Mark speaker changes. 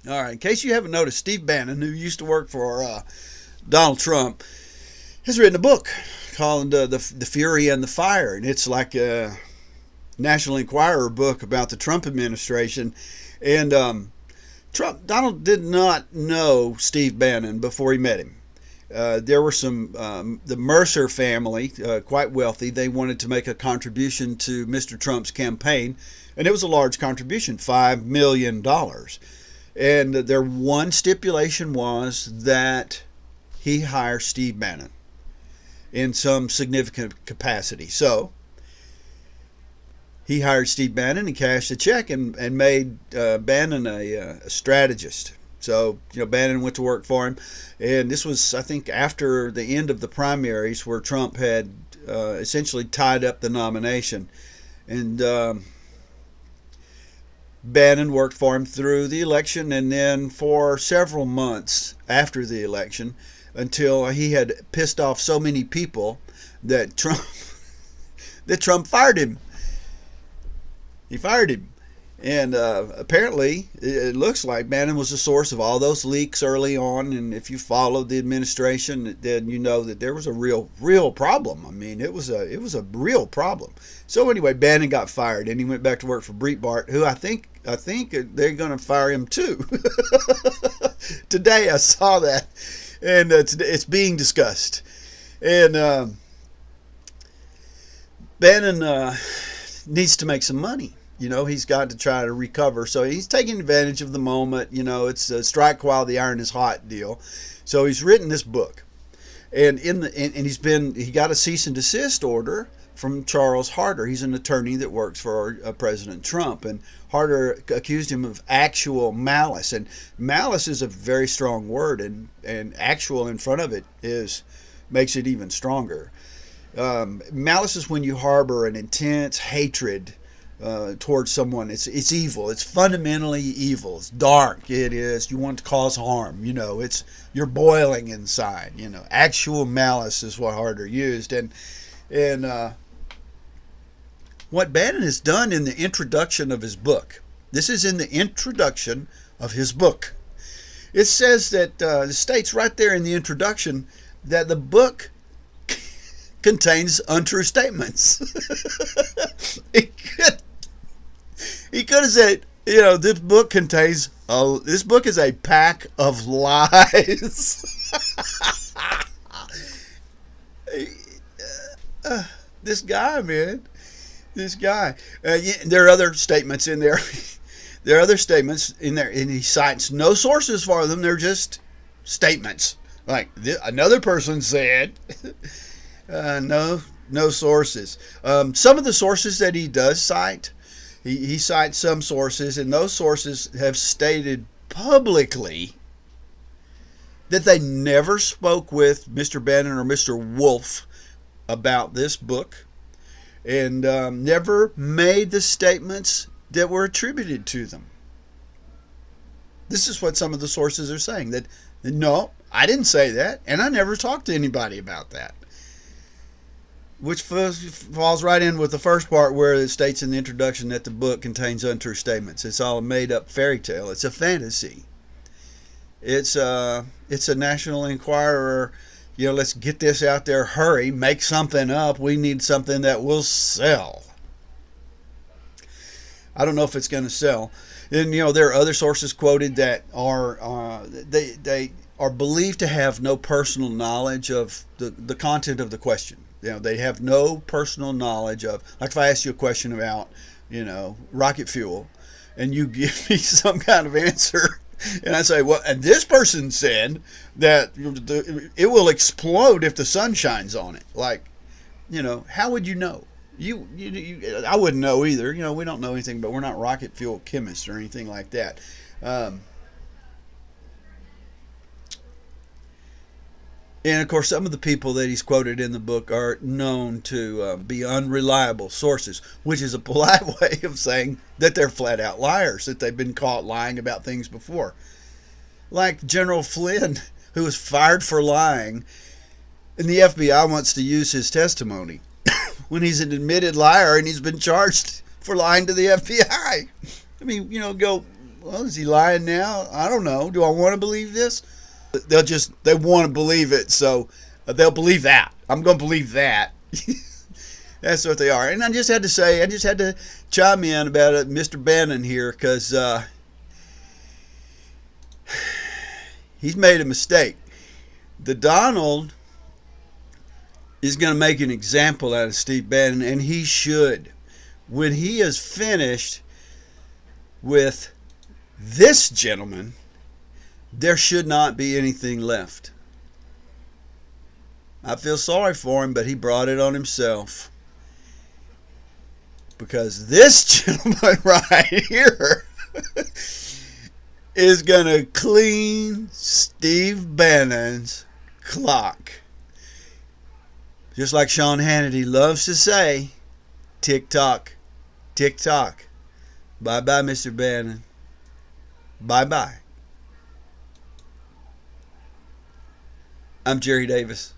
Speaker 1: All right. In case you haven't noticed, Steve Bannon, who used to work for Donald Trump, has written a book called the Fury and the Fire, and it's like a National Enquirer book about the Trump administration. And Donald did not know Steve Bannon before he met him. There were the Mercer family, quite wealthy. They wanted to make a contribution to Mr. Trump's campaign, and it was a large contribution, $5 million. And their one stipulation was that he hire Steve Bannon in some significant capacity. So he hired Steve Bannon and cashed a check and made Bannon a strategist. So, Bannon went to work for him. And this was, I think, after the end of the primaries where Trump had essentially tied up the nomination. And Bannon worked for him through the election and then for several months after the election until he had pissed off so many people that Trump fired him. He fired him. And apparently, it looks like Bannon was the source of all those leaks early on. And if you followed the administration, then you know that there was a real problem. I mean, it was a real problem. So anyway, Bannon got fired, and he went back to work for Breitbart, who I think they're going to fire him too. Today I saw that, and it's being discussed. And Bannon needs to make some money. He's got to try to recover. So he's taking advantage of the moment. It's a strike while the iron is hot deal. So he's written this book. And he got a cease and desist order from Charles Harder. He's an attorney that works for President Trump. And Harder accused him of actual malice. And malice is a very strong word. And actual in front of it makes it even stronger. Malice is when you harbor an intense hatred towards someone. It's evil. It's fundamentally evil. It's dark. It is. You want to cause harm. You're boiling inside. Actual malice is what Harder used. And what Bannon has done in the introduction of his book. This is in the introduction of his book. It says that it states right there in the introduction that the book contains untrue statements. He could have said, this book is a pack of lies. This guy, man. This guy. There are other statements in there. There are other statements in there, and he cites no sources for them. They're just statements. Like, another person said, no sources. Some of the sources that he does cite, he cites some sources, and those sources have stated publicly that they never spoke with Mr. Bannon or Mr. Wolf about this book, and never made the statements that were attributed to them. This is what some of the sources are saying, that no, I didn't say that, and I never talked to anybody about that. Which falls right in with the first part where it states in the introduction that the book contains untrue statements. It's all a made-up fairy tale. It's a fantasy. It's a National Enquirer, let's get this out there, hurry, make something up. We need something that will sell. I don't know if it's going to sell. And, there are other sources quoted that are, they are believed to have no personal knowledge of the content of the question. They have no personal knowledge of, like if I ask you a question about, rocket fuel, and you give me some kind of answer, and I say, well, and this person said that it will explode if the sun shines on it. Like, how would you know? I wouldn't know either. We don't know anything, but we're not rocket fuel chemists or anything like that. And, of course, some of the people that he's quoted in the book are known to be unreliable sources, which is a polite way of saying that they're flat-out liars, that they've been caught lying about things before. Like General Flynn, who was fired for lying, and the FBI wants to use his testimony when he's an admitted liar and he's been charged for lying to the FBI. I mean, Well, is he lying now? I don't know. Do I want to believe this? They want to believe it, so they'll believe that. I'm going to believe that. That's what they are. And I just had to chime in about it, Mr. Bannon here, because he's made a mistake. The Donald is going to make an example out of Steve Bannon, and he should. When he is finished with this gentleman, there should not be anything left. I feel sorry for him, but he brought it on himself. Because this gentleman right here is going to clean Steve Bannon's clock. Just like Sean Hannity loves to say, tick tock, tick tock. Bye-bye, Mr. Bannon. Bye-bye. I'm Jerry Davis.